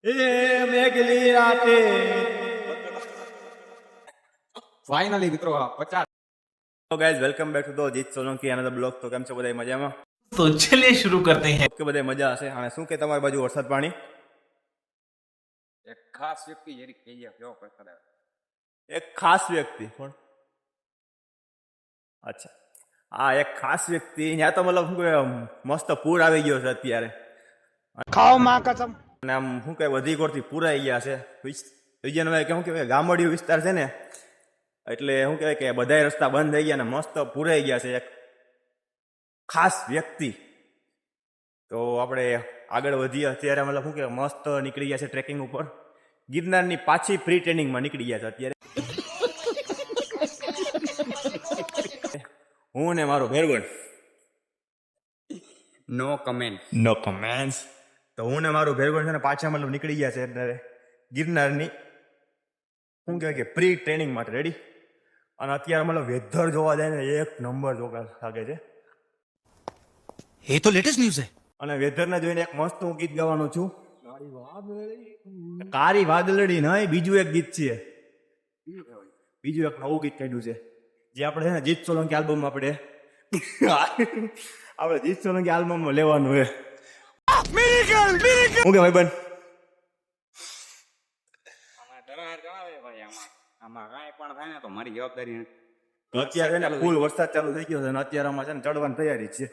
એ મેઘલી રાતે ફાઇનલી મિત્રો 50 તો guys welcome back to the જીત સોલંકી અનધર બ્લોગ. તો કેમ છો બધા મજામાં? तो चलिए शुरू करते हैं. કે બધા મજા હશે. અને શું કે તમારી બાજુ વરસાદ પાણી? એક ખાસ વ્યક્તિ જેની કહીએ કેવો પ્રકાર આવે. એક ખાસ વ્યક્તિ કોણ? અચ્છા, હા, એક ખાસ વ્યક્તિ. ત્યાં તો મતલબ શું કહેવાય, મસ્ત પૂર આવી ગયો છે અત્યારે. ખાઓ માં કસમ. અને આમ શું કહેવાય, વધી કોરથી પૂરાઈ ગયા છે. વિજયનભાઈ શું કહેવાય, ગામડિયું વિસ્તાર છે ને, એટલે શું કહેવાય કે બધા રસ્તા બંધ થઈ ગયા ને મસ્ત પૂરાઈ ગયા છે. એક ખાસ વ્યક્તિ. તો આપણે આગળ વધીએ. અત્યારે મતલબ શું કહેવાય, મસ્ત નીકળી ગયા છે ટ્રેકિંગ ઉપર. ગિરનારની પાછી ફ્રી ટ્રેનિંગમાં નીકળી ગયા છે અત્યારે. હું ને મારો ભેરગણ. નો કમેન્ટ. નો કમેન્ટ્સ. તો હું ને મારું ભેરગણ છે ને પાછા મતલબ નીકળી ગયા છે એટલે ગિરનારની શું કહેવાય કે પ્રી ટ્રેનિંગ માટે રેડી. અને અત્યારે મતલબ વેધર જોવા જાય ને એક નંબર જોવા લાગે છે. ये तो लेटेस्ट न्यूज है. અને વેધરને જોઈને એક મસ્ત હું ગીત ગાવાનો છું. કાળી વાદળડી નહીં, બીજું એક ગીત છે. બીજું એક નવું ગીત કાઢ્યું છે જે આપણે છે ને જીત સોલંકી આલ્બમ આપણે જીત સોલંકી આલ્બમમાં લેવાનું છે. હું કે ભાઈ બન આમાં કાંઈ પણ થાય ને તો મારી જવાબદારી નથી. અત્યારે છે ને ફૂલ વરસાદ ચાલુ થઈ ગયો છે અને અત્યારે આમાં છે ને ચડવાની તૈયારી છે.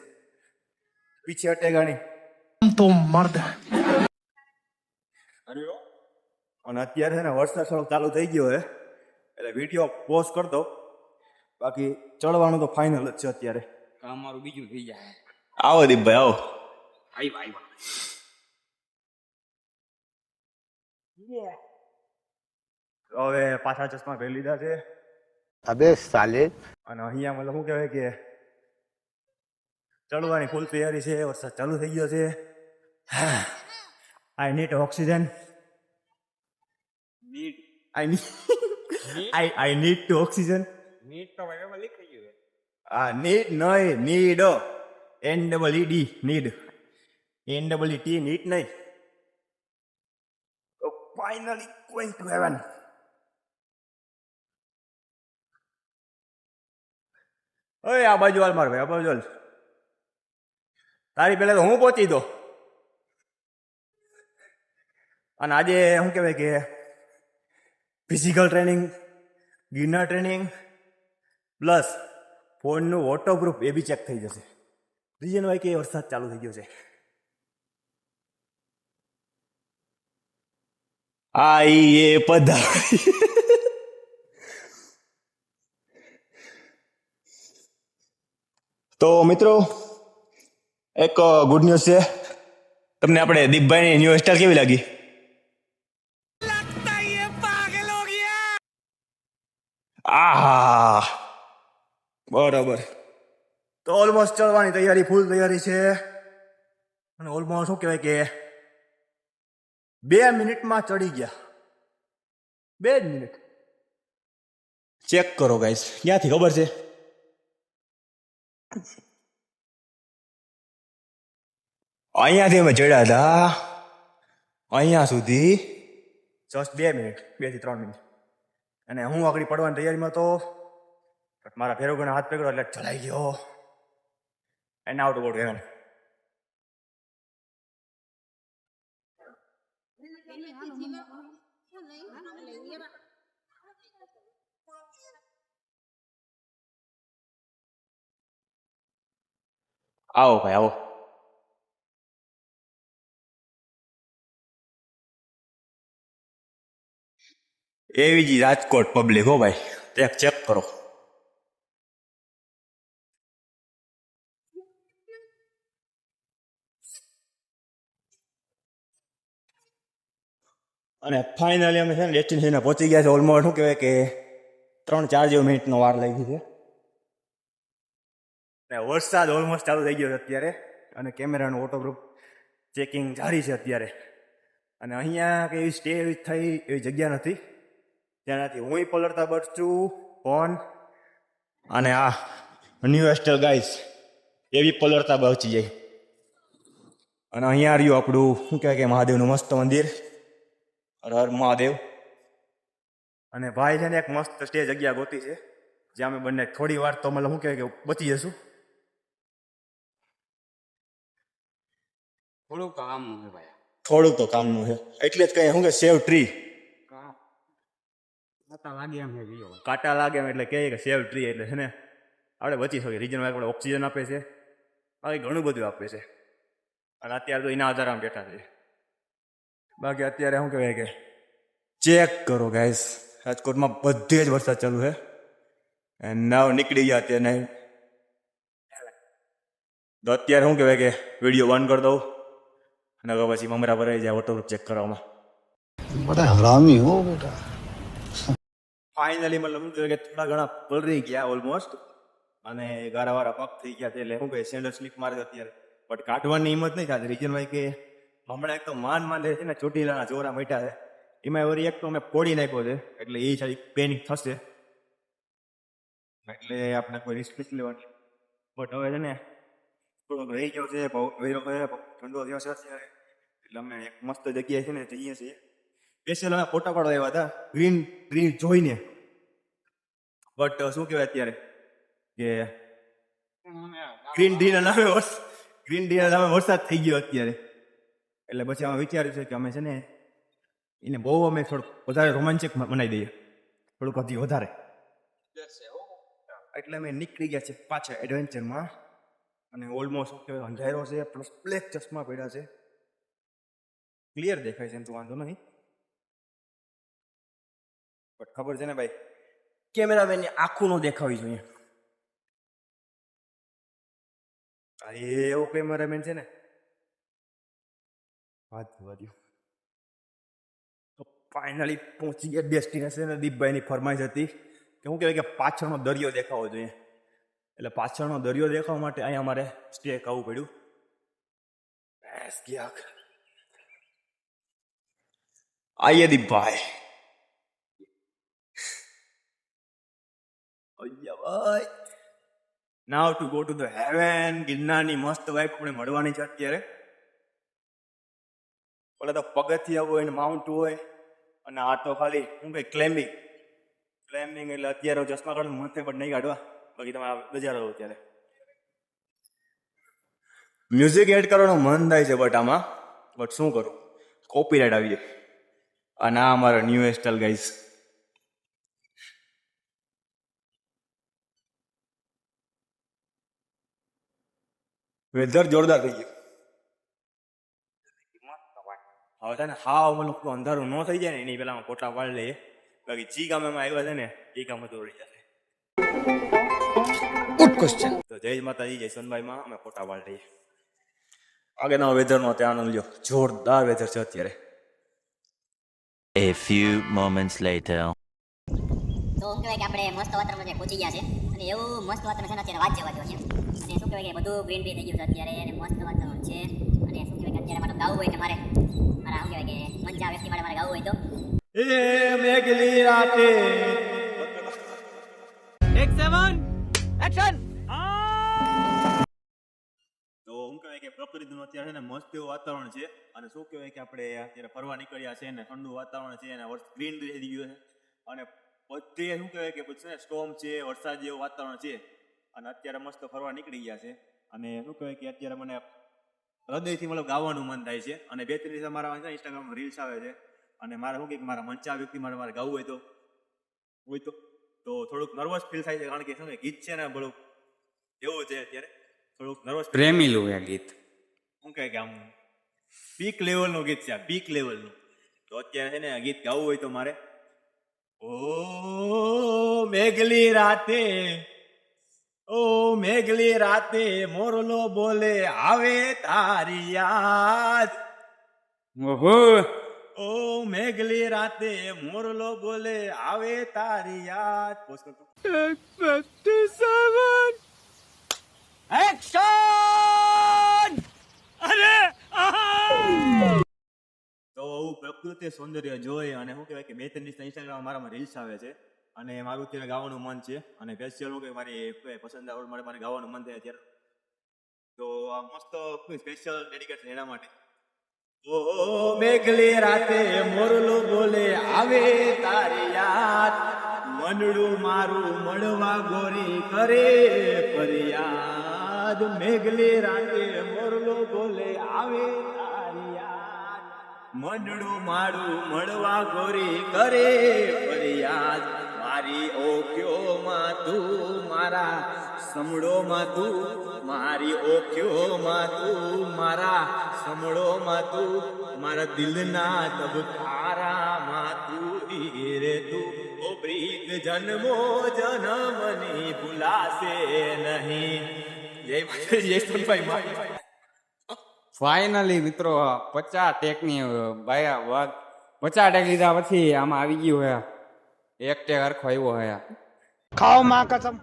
પીછે હટેગાની तो मर्द અને અત્યારે છે ને વરસાદ થોડો ચાલુ થઈ ગયો છે એટલે વિડીયો પોઝ કરી દો. બાકી ચડવાનું તો ફાઇનલ જ છે અત્યારે. કામ મારું બીજું થઈ જાય. આવો દીપભાઈ આવો. આવ્યા હવે પાછા ચશ્મા પહેરી લીધા છે અબે સાલે. અને અહીંયા મતલબ શું કહેવાય કે ચડવાની ફૂલ તૈયારી છે. વરસાદ ચાલુ થઈ ગયો છે. I need oxygen. I need to oxygen. NEET તો ભાઈ લીખી ગયું. આ નીડ નહીં, need NEED need. NEET NEET નહીં. તો ફાઇનલી ગોઈંગ ટુ હેવન. ઓય આ બાજુ હાલ માર ભાઈ, આ બાજુ હાલ. તારી પહેલા તો હું પહોંચી દો. અને આજે શું કહેવાય કે physical training, Girnar training plus ફોનનું વોટરપ્રૂફ એ બી ચેક થઈ જશે. રીઝન હોય કે વરસાદ ચાલુ થઈ ગયો છે. આઈ એ પધારી. તો મિત્રો એક ગુડ ન્યૂઝ છે તમને. આપણે દીપભાઈની ન્યૂ હેરસ્ટાઈલ કેવી લાગી? આહા, બરાબર. તો ઓલમોસ્ટ ચડવાની તૈયારી, ફૂલ તૈયારી છે. અને ઓલમોસ્ટ શું કહેવાય કે 2 મિનિટમાં ચડી ગયા. 2 જ મિનિટ. ચેક કરો ગાઈસ. ક્યાંથી ખબર છે? અહીંયાથી અમે ચડ્યા હતા અહીંયા સુધી જસ્ટ 2 મિનિટ, 2 થી 3 મિનિટ. અને હું આગળ પડવાની તૈયારીમાં તો મારા ભેરોગણે હાથ પકડ્યો એટલે ચડાઈ ગયો. And out about heaven. આવો ભાઈ આવો. એવી જ રાજકોટ પબ્લિક હો ભાઈ, ચેક કરો. અને ફાઇનલી અમે છે ને ડેસ્ટિનેશન પહોંચી ગયા છે. ઓલમોસ્ટ શું કહેવાય કે 3-4 જેવો મિનિટનો વાર લાગી છે. ને વરસાદ ઓલમોસ્ટ ચાલુ થઈ ગયો છે અત્યારે. અને કેમેરાનું વોટરપ્રૂફ ચેકિંગ જારી છે અત્યારે. અને અહીંયા કે એવી સ્ટે થઈ એવી જગ્યા નથી ત્યાંથી હું પલળતા બચું ફોન. અને આ ન્યૂ હેરસ્ટાઈલ ગાઈસ એવી પલળતા બચી જાય. અને અહીંયા રહ્યું આપણું શું કહેવાય કે મહાદેવનું મસ્ત મંદિર. હર હર મહાદેવ. અને ભાઈ છે ને એક મસ્ત સ્ટેજ જગ્યા ગોતી છે જ્યાં અમે બંને થોડી વાર તો મતલબ શું કહેવાય કે બચી જશું. થોડુંક કામનું છે ભાઈ. થોડુંક તો કામનું છે એટલે જ કહીએ શું કે સેવ ટ્રી. કાંટા લાગે એમ છે ગયો. કાંટા લાગે એમ એટલે કહીએ કે સેવ ટ્રી એટલે છે ને આપણે બચી શકીએ. રીજન આપણે ઓક્સિજન આપે છે, બાકી ઘણું બધું આપે છે. અને અત્યારે તો એના આધારે આમ બેઠા છે. બાકી અત્યારે શું કહેવાય કે ચેક કરો ગાઈસ, રાજકોટમાં બધે જ વરસાદ ચાલુ છે. નાવ નીકળી ગયા અત્યારે નહીં તો અત્યારે શું કહેવાય કે વિડીયો બંધ કરી દઉં અને હવે પછી મમરા ભરાઈ જાય વોટરપ્રૂફ ચેક કરવામાં. बड़ा हरामी हो बेटा. ફાઇનલી મતલબ શું કહેવાય કે થોડા ઘણા પલરી ગયા ઓલમોસ્ટ અને ગારાવાળા પગ થઈ ગયા છે એટલે શું કહે સેન્ડલ સ્લીપ મારે છે અત્યારે. બટ કાઢવાની હિંમત નહીં થતી. રીજન ભાઈ કે હમણાં એક તો માંડ છે ને ચોટીલાના ચોરા મટ્યા છે, એમાં વળી એક તો અમે ફોડી નાખ્યો છે એટલે એ સારી પેનિક થશે એટલે આપણે કોઈ રિસ્ક નથી લેવાની. બટ હવે છે ને થોડોક રહી ગયો છે, ઠંડો થયો છે અત્યારે એટલે અમે એક મસ્ત જગ્યાએ છે ને જઈએ છીએ. સ્પેશિયલ અમે ફોટા પાડવા આવ્યા હતા ગ્રીન ટ્રી જોઈને. બટ શું કહેવાય અત્યારે કે ગ્રીન ટ્રીના નામે વરસાદ થઈ ગયો અત્યારે એટલે પછી અમે વિચાર્યું છે કે અમે છે ને એને બહુ અમે થોડુંક વધારે રોમાંચક બનાવી દઈએ, થોડુંક હજી વધારે. એટલે અમે નીકળી ગયા છે પાછા એડવેન્ચરમાં અને ઓલમોસ્ટ શું કહેવાય અંધારો છે પ્લસ બ્લેક ચશ્મા પડ્યા છે. ક્લિયર દેખાય છે એમ તો વાંધો નહીં, બટ ખબર છે ને ભાઈ કેમેરામેનની આખું ન દેખાવી જોઈએ. એવો કેમેરામેન છે ને વાત વધ્યું. તો ફાઇનલી પહોંચી ગયા ડેસ્ટિનેશન. દીપભાઈની ફરમાઈશ હતી કે શું કહેવાય કે પાછળનો દરિયો દેખાવો જોઈએ એટલે પાછળનો દરિયો દેખાવા માટે અહીંયા અમારે સ્ટે કરવું પડ્યું. આઈએ દીપભાઈ. ભાઈ now to go to the heaven. ગિરનારની મસ્ત વાઇફ આપણે મળવાની છે અત્યારે. ઓલા તો પગથિયા હોય ને માઉન્ટ હોય અને આ તો ખાલી શું કઈ ક્લેમ્બિંગ એટલે અત્યારે ચશ્મા કાઢવાનું મન થાય બટ નહીં કાઢવા. બાકી તમે નજારો રહો અત્યારે મ્યુઝિક એડ કરવાનું મન થાય છે બટ આમાં બટ શું કરું કોપીરાઇટ આવી જાય. અને આ અમારો ન્યૂ હેરસ્ટાઈલ ગાઈઝ. વેધર જોરદાર થઈ ગયું. હવે છે ને હાવ મતલબ અંધારું ન થઈ જાય ને એની પેલા ફોટા પાડી લઈએ. બાકી જી ગામ એમાં આવ્યા છે ને એ ગામ તો રહી જશે. Good question. તો જય માતાજી, જય સોનભાઈમાં અમે ફોટા પાડી લઈએ. આગળના વેધરનો ત્યાં આનંદ લ્યો. જોરદાર વેધર છે અત્યારે. A few moments later. તો શું કહેવાય કે આપણે મસ્ત વાતાવરણમાં પહોંચી ગયા છે અને એવું મસ્ત વાતાવરણ છે ને અત્યારે વાત જવા દો અહીંયા. અને શું કહેવાય કે બધું ગ્રીન થઈ ગયું છે અત્યારે અને મસ્ત વાતાવરણ છે. અને શું કહેવાય કે અત્યારે મારે ગાવું હોય કે મારા શું કહેવાય કે મંચા વ્યક્તિ મારે ગાવું હોય તો એ મેઘલી રાતે તો શું કહેવાય કે પ્રકૃતિનું અત્યારે છે ને મસ્ત એવું વાતાવરણ છે. અને શું કહેવાય કે આપણે અત્યારે ફરવા નીકળ્યા છે ને ઠંડુ વાતાવરણ છે અને ગ્રીન થઈ ગયું છે અને બધે શું કહેવાય કે બધું સ્ટોર્મ છે, વરસાદ જેવું વાતાવરણ છે અને અત્યારે મસ્ત ફરવા નીકળી ગયા છે. અને શું કહેવાય કે અત્યારે મને હૃદયથી મતલબ ગાવાનું મન થાય છે. અને બે ત્રણ દિવસ મારા ઇન્સ્ટાગ્રામમાં રીલ્સ આવે છે અને મારે શું કે મારા મંચા વ્યક્તિ મારે ગાવું હોય તો થોડુંક નર્વસ ફીલ થાય છે કારણ કે શું ગીત છે ને બધું એવું છે અત્યારે થોડુંક નર્વસ. પ્રેમીલું આ ગીત શું કહે કે આમ પીક લેવલનું ગીત છે, આ પીક લેવલનું. તો અત્યારે છે ને આ ગીત ગાવું હોય તો મારે ઓ મેઘલી રાતે, ઓ મેઘલી રાતે મોરલો બોલે આવે તારી યાદ. ઓહો ઓ મેઘલી રાતે મોરલો બોલે આવે તારી યાદ. પોસ્ટ કરતો તો આવું પ્રકૃતિ સૌંદર્ય જોઈ અને શું કહેવાય કે બે ત્રણ દિવસ ઇન્સ્ટાગ્રામ મારામાં રીલ્સ આવે છે અને મારું અત્યારે ગાવાનું મન છે અને સ્પેશિયલ હું કે મારી પસંદ મારે ગાવાનું મન થાય અત્યારે. તો આ મસ્ત સ્પેશિયલ ડેડિકેશન એના માટે. ઓ મેઘલી રાતે મોરલો આવે તારી યાદ મનડું મારું મળવા ગોરી કરે ફરિયાદ મેઘલે રાતે મોરલો બોલે આવે તારી યાદ મનડું મારું મળવા ગોરી કરે ફરિયાદ મારી ઓખ્યોમાં તું મારા સમડોમાં તું મારી ઓખ્યોમાં તું મારા સમડોમાં તું મારા દિલના તબકારામાં તું રે તું ઓ પ્રીત જન્મો જન્મની ભૂલાશે નહીં જય માતાજી જય સ્તુતિભાઈ ફાઇનલી મિત્રો 50 ટેકની ભાયા વાત 50 ટેક લીધા પછી આમાં આવી ગયું હે એક ટેક હરખો આવ્યો હે खाओ माँ कसम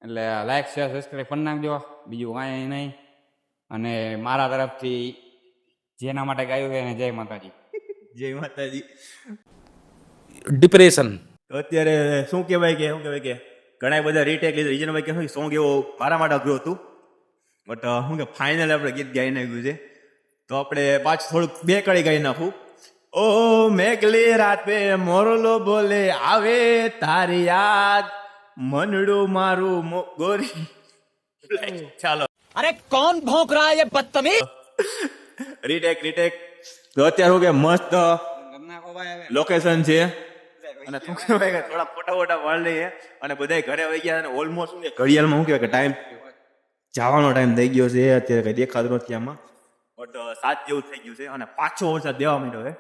એટલે લાઈક શેર સબસ્ક્રાઈબ કરી નાખજો બીજું કાંઈ નહીં અને મારા તરફથી જેના માટે ગાયું છે એને જય માતાજી. જય માતાજી. डिप्रेशन તો અત્યારે શું કહેવાય કે ઘણા બધા રીટેક લીધા રીજનભાઈ કે સોંગ એવો મારા માટે અઘરું હતું બટ શું કે ફાઇનલ આપણે ગીત ગાઈ નાખ્યું છે તો આપણે પાછું થોડુંક બે કડી ગાઈ નાખું. ઓ મેઘલી રાતે મોરલો બોલે આવે તારી યાદ મનડું મારું ગોરી ચાલો अरे कौन भौंक रहा है ये बदतमीज રીટેક તો અત્યારે શું કે મસ્ત લોકેશન છે અને શું કહેવાય કે થોડા ફોટા વાળ લઈએ અને બધાય ઘરે આવી ગયા અને ઓલમોસ્ટ શું કે ઘડિયાળમાં શું કહેવાય કે ટાઈમ જવાનો ટાઈમ થઈ ગયો છે અત્યારે કઈ દેખાતું નથી આમાં બટ 7 જેવું થઈ ગયું છે અને પાછો વરસાદ દેવા માંડ્યો છે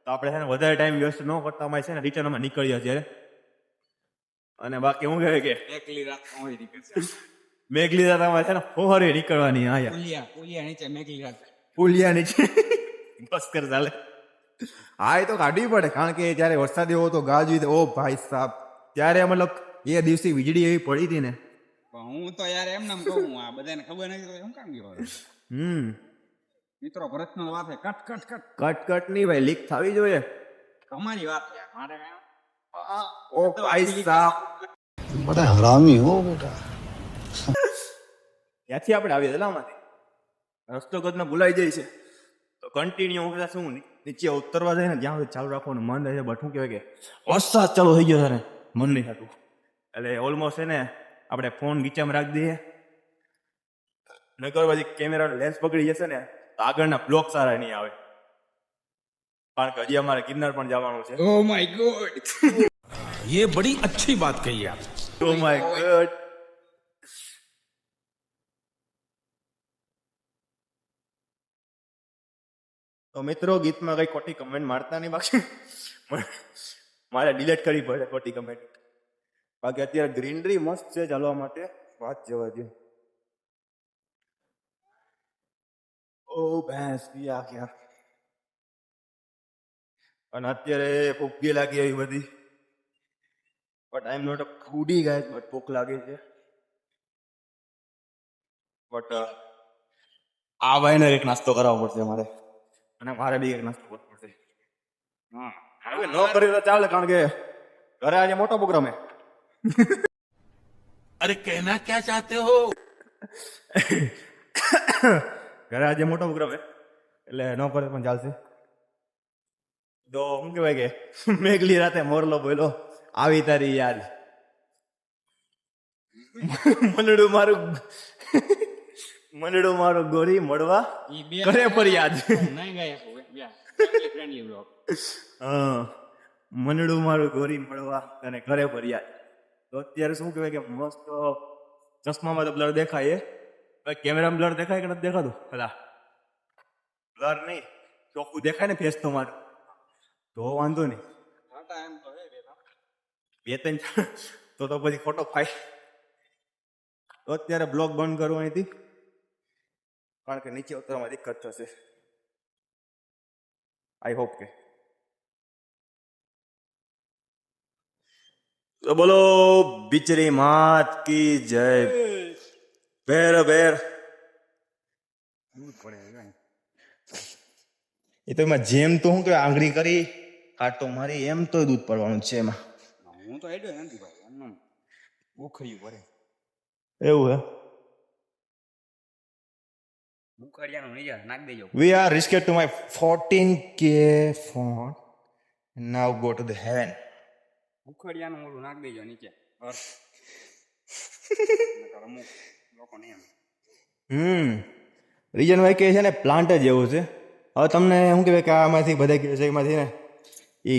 તો આપણે છે ને વધારે ટાઈમ વેસ્ટ ન કરતા અમારે છે ને રિટર્ન અમે નીકળીએ અત્યારે અને બાકી શું કહેવાય કે એકલી રાત હોય નીકળશે મેઘલી રાત અમારે છે ને ફોહરે નીકળવાની આયા પુલિયા નીચે મેઘલી રાત પુલિયા નીચે બસ કર ચાલે હા એ તો કાઢવી પડે કારણ કે જ્યારે વરસાદ એવો તો ગાજવી ઓ ભાઈ સાહેબ ત્યારે મતલબ એ દિવસે વીજળી એવી પડી હતી ને હું તો યાર એમ નામ કહું આ બધાને ખબર નથી તો એમ કામ ગયો મિત્રો પ્રશ્ન વાત છે કટ નહીં ભાઈ લીક થવી જોઈએ તમારી વાત છે મારે ઓ ભાઈ સાહેબ बड़ा हरामी हो बेटा ત્યાંથી આપણે આવીએ દલામાંથી રસ્તો કદનો ભૂલાઈ જાય છે તો કન્ટિન્યુ શું નીચે ઉતરવા જાય ને જ્યાં સુધી ચાલુ રાખવાનું મન થાય છે બટ શું કહેવાય કે વરસાદ ચાલુ થઈ ગયો છે ને મન નહીં થતું એટલે ઓલમોસ્ટ છે ને આપણે ફોન ગીચામાં રાખી દઈએ નકર પછી કેમેરાનો લેન્સ પકડી જશે ને તો આગળના બ્લોક સારા નહીં આવે કારણ કે હજી અમારે ગિરનાર પણ જવાનું છે ઓ માય ગોડ ये बड़ी अच्छी बात कही आप ઓ માય ગોડ તો મિત્રો ગીતમાં કઈ ખોટી કમેન્ટ મારતા નહીં બાકી મારે ડિલીટ કરવી પડે ખોટી કમેન્ટ બાકી અત્યારે ગ્રીનરી મસ્ત છે ચાલવા માટે વાત જવા દે ઓ ભેંસ પિયા ક્યાં અને અત્યારે ભૂખી લાગી એવી બધી but I am not a foodie guy but ભૂખ લાગે છે બટ આ ભાઈને એક નાસ્તો કરાવવો પડશે મારે અને મારે બી એક નાસ્તો કરવો પડશે હા હવે ન કરી તો ચાલે કારણ કે ઘરે આજે મોટો પ્રોગ્રામ હે अरे कहना क्या चाहते हो ઘરે આજે મોટો પ્રોગ્રામ હે એટલે ન કરે પણ ચાલશે તો શું કહેવાય કે મેઘલી રાતે મોરલો બોલો આવી તારી યાદ મનડું મારું ગોરી મળવા કરે ફરિયાદ નહીં ગયા ફ્રેન્ડલી બ્લોગ હા મનડું મારું ગોરી મળવા અને ઘરે ફરિયાદ તો અત્યારે શું કહેવાય કે મસ્ત ચશ્મામાં તો બ્લર દેખાય કેમેરામાં બ્લર દેખાય કે નથી દેખાતું પેલા બ્લર નહીં ચોખ્ખું દેખાય ને ફેસ તો મારું તો વાંધો નહીં બે ત્રણ તો પછી ખોટો ફાય તો અત્યારે બ્લોગ બંધ કરવો અહીંથી કારણ કે નીચે ઉતરવામાં દિક્કત થશે આઈ હોપ કે તો બોલો બિચરી માત કી જય ભેર એ તો એમાં જેમ તો શું કે આંગળી કરી કાંટો મારી એમ તો દૂધ પડવાનું છે એમાં હું તો એડો નથી ભાઈ એમ ઉખડ્યું પડે એવું હે ઉખડ્યાનું નહીં યાર નાખ દેજો we are risked to my 14K phone now go to the heaven. ઉખડિયાનું ઓલું નાખ દેજો નીચે અર્થ. નકર અમુક લોકોને એમ રીજન વાય કે છે ને પ્લાન્ટ જ એવું છે. હવે તમને શું કહેવાય કે આમાંથી બધા કહે છે એમાંથી ને એ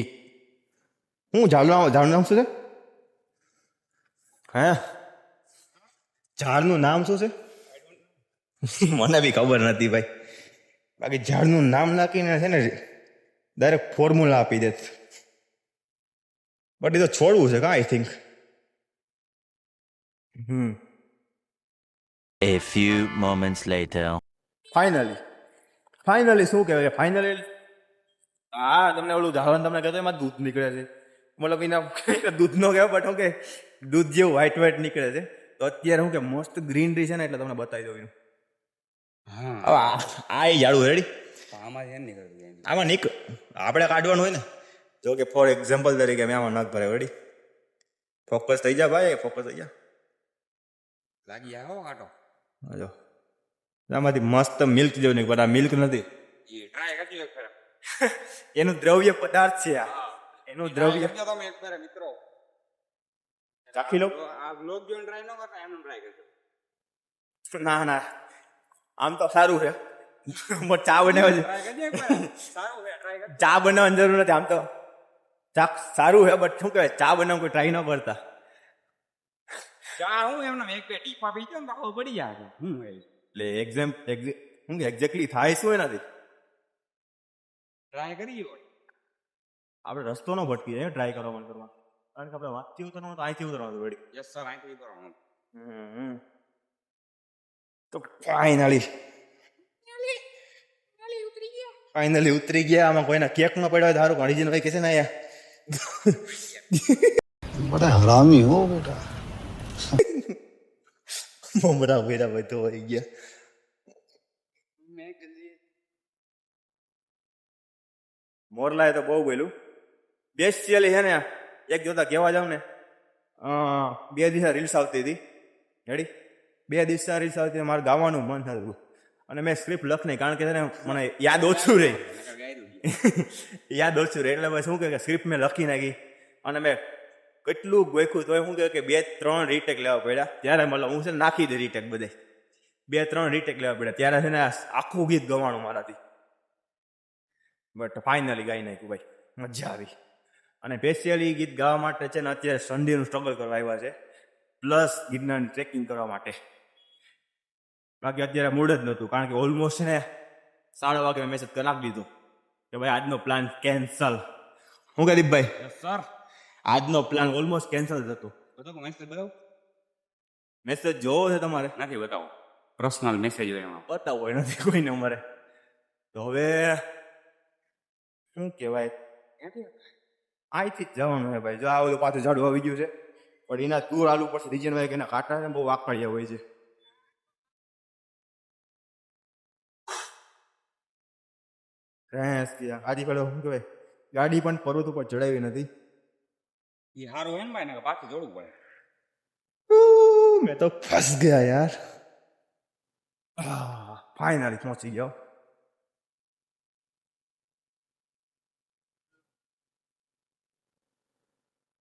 હું ઝાડનું નામ શું છે? હા, ઝાડનું નામ શું છે? મને બી ખબર નથી ભાઈ. બાકી ઝાડનું નામ નાખીને છે ને ડાયરેક્ટ ફોર્મ્યુલા આપી દે. બટ એ તો છોડવું છે કા I think. A few moments later. Finally શું કહેવાય ફાઇનલી હા તમને ઓલું ઝાડવાનું તમને કહેતો એમાં દૂધ નીકળે છે. મતલબ એના દૂધ નો કહેવાય બટ શું કે દૂધ જેવું વ્હાઈટ નીકળે છે. તો અત્યારે શું કે મસ્ત ગ્રીનરી છે ને એટલે તમને બતાવી દઉં એનું. હા હવે આ ઝાડું રેડી આમાં એમ નીકળતું આમાં આપણે કાઢવાનું હોય ને. જો કે ફોર એક્ઝામ્પલ તરીકે મેં આમાં નખ ભરે રેડી. ફોકસ થઈ જા ભાઈ, ફોકસ થઈ જા. લાગી આવો કાંટો જો આમાંથી મસ્ત મિલ્ક જેવું નહીં પણ આ મિલ્ક નથી. એ ટ્રાય કરજો એક ફેર. એનું દ્રવ્ય પદાર્થ છે આ. એનું દ્રવ્ય કરજો તમે એક ફેર મિત્રો. ચાખી લો. તો આ બ્લોગ જોઈને ટ્રાય ન કરતા એમ ટ્રાય કરજો. ના આમ તો સારું છે પણ ચા બનાવવા ટ્રાય કરજો એક ફેર. સારું છે ટ્રાય કરજો. ચા બનાવવાની જરૂર નથી. આમ તો ચા સારું છે બટ શું કહેવાય ચા બનાવવા કોઈ ટ્રાય ન કરતા. ચા હું એમને એક બે ટીપા પીજો ને તો આવું પડી જાય હું એટલે શું કે એક્ઝેક્ટલી થાય શું એનાથી ટ્રાય કરી હોય. આપણે રસ્તો ન ભટકીએ ટ્રાય કરવા કરવા. કારણ કે આપણે વાંચથી ઉતરવાનું તો અહીંથી ઉતરવાનું વળી. યસ સર અહીંથી કરવાનું. તો ફાઇનલી ઉતરી ગયા. આમાં કોઈના કેક ન પડ્યો હોય સારું ઘણી ભાઈ કે છે ને અહીંયા बड़ा हरामी हो बेटा. મમરા ભેરા બધો હોય ગયા. મોરલાએ તો બહુ બોલ્યું. બેસ્ટિયલી છે ને એક જોતા કહેવા જાવ ને 2 દિવસ રીલ્સ આવતી હતી રેડી. 2 દિવસ રીલ્સ આવતી હતી મારે ગાવાનું મન થતું અને મેં સ્ક્રિપ્ટ લખ નહીં કારણ કે છે ને મને યાદ ઓછું રહે એટલે મેં શું કહે સ્ક્રિપ્ટ મેં લખી નાખી અને મેં કેટલું ગોખ્યું તો શું કહે કે 2-3 રીટેક લેવા પડ્યા. ત્યારે મતલબ હું છે ને નાખી દે રીટેક બધે 2-3 રીટેક લેવા પડ્યા. ત્યારે છે ને આખું ગીત ગવાણું મારાથી બટ ફાઇનલી ગાઈ નાખ્યું ભાઈ. મજા આવી. અને સ્પેશિયલી ગીત ગાવા માટે છે ને અત્યારે સંડેનું સ્ટ્રગલ કરવા આવ્યા છે પ્લસ ગિરનારની ટ્રેકિંગ કરવા માટે. બાકી અત્યારે મૂડ જ નહોતું કારણ કે ઓલમોસ્ટ છે ને 7 વાગે મેસેજ કરી નાખી દીધો કે ભાઈ આજનો પ્લાન કેન્સલ. હું કે દીપભાઈ યસ સર આજનો પ્લાન ઓલમોસ્ટ કેન્સલ થતો. બતાવો મેસેજ બતાવો. મેસેજ જોવો છે તમારે? નથી બતાવો. પર્સનલ મેસેજ હોય એમાં. બતાવો હોય નથી કોઈને અમારે. તો હવે શું કહેવાય અહીંથી જ જવાનું હોય ભાઈ. જો આ બધું પાછું ઝાડું આવી ગયું છે પણ એના તુર આલુ પડશે. રીજન ભાઈ કે એના કાંટા છે બહુ વાકડિયા હોય છે. આજી પેલો શું કહેવાય ગાડી પણ પર્વત ઉપર ચડાવી નથી. એ સારું હોય ને ભાઈ ને પાછું જોડવું પડે. મેં તો ફસ ગયા યાર. ફાઇનલી પહોંચી ગયો.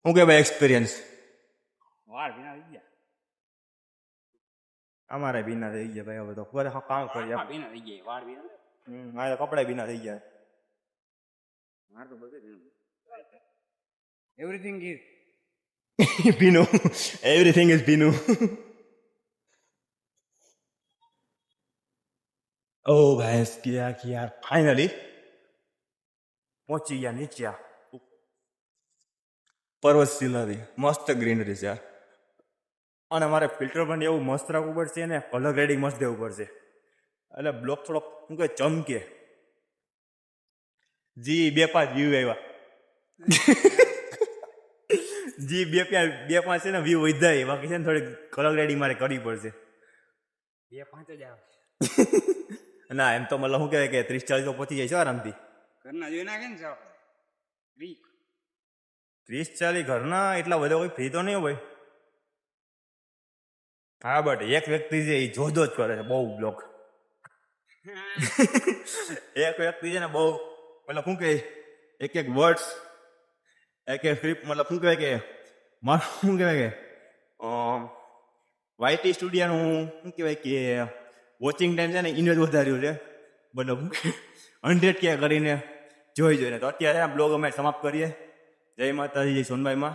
શું કે ભાઈ એક્સપિરિયન્સ? વાર ભીના થઈ ગયા. અમારે ભીના થઈ ગયા ભાઈ. હવે તો કામ કરીએ. ભીના થઈ ગયા. વાર ભીના. મારે કપડા ભીના થઈ ગયા. મારે તો બધું એવરીથિંગ ઇઝ ભીનું. એવરીથિંગ ઇઝ ભીનું. ઓ ભાઈ યાર ફાઇનલી પહોંચી ગયા નીચે. પર્વત શિલાથી મસ્ત ગ્રીનરી છે યાર. અને મારે ફિલ્ટર પણ એવું મસ્ત રાખવું પડશે ને કલર ગ્રેડિંગ મસ્ત દેવું પડશે એટલે બ્લોક થોડોક શું કહે ચમકે. જી 2-5 વ્યૂ આવ્યા. જી 2-5 છે ને વ્યૂ વધાય. બાકી છે ને થોડી કલર ગ્રેડિંગ મારે કરવી પડશે. 2-5 જ આવે. ના એમ તો મતલબ શું કહેવાય કે 30-40 તો પહોંચી જાય છે આરામથી. ઘરના જોઈ નાખે ને સાહેબ 30-40 ઘરના એટલા બધા કોઈ ફ્રી તો નહીં હોય. હા બટ એક વ્યક્તિ છે એ જોજો જ કરે છે બહુ બ્લોગ. એક વ્યક્તિ છે ને બહુ મતલબ શું કહે એક વર્ડ્સ એક સ્ક્રિપ્ટ મતલબ શું કહેવાય કે મારું શું કહેવાય કે વાયટી સ્ટુડિયોનું શું કહેવાય કે વોચિંગ ટાઈમ છે ને ઇન્વેજ વધાર્યું છે મતલબ 100K કરીને જોઈને તો અત્યારે આ બ્લોગ અમે સમાપ્ત કરીએ. જય માતાજી, જય સોનભાઈમાં.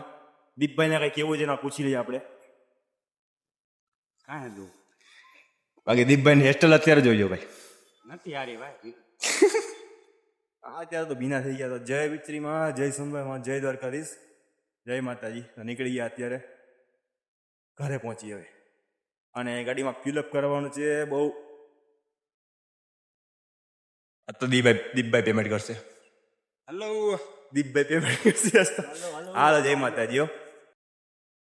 દીપભાઈને કંઈ કેવું છે એના પૂછી લઈએ આપણે. કાંઈ હતું બાકી દીપભાઈને હેસ્ટલ અત્યારે જોઈજો ભાઈ. નથી હારી ભાઈ. અત્યારે તો ભીના થઈ ગયા. તો જય વિચરીમાં, જય સોનભાઈમાં, જય દ્વારકાધીશ, જય માતાજી. તો નીકળી ગયા અત્યારે ઘરે પહોંચી હવે. અને ગાડીમાં ફિલઅપ કરવાનું છે બહુ. આ તો દીપભાઈ પેમેન્ટ કરશે. હલો દીપભાઈ પેમેન્ટ કરશે. હાલો જય માતાજી હો.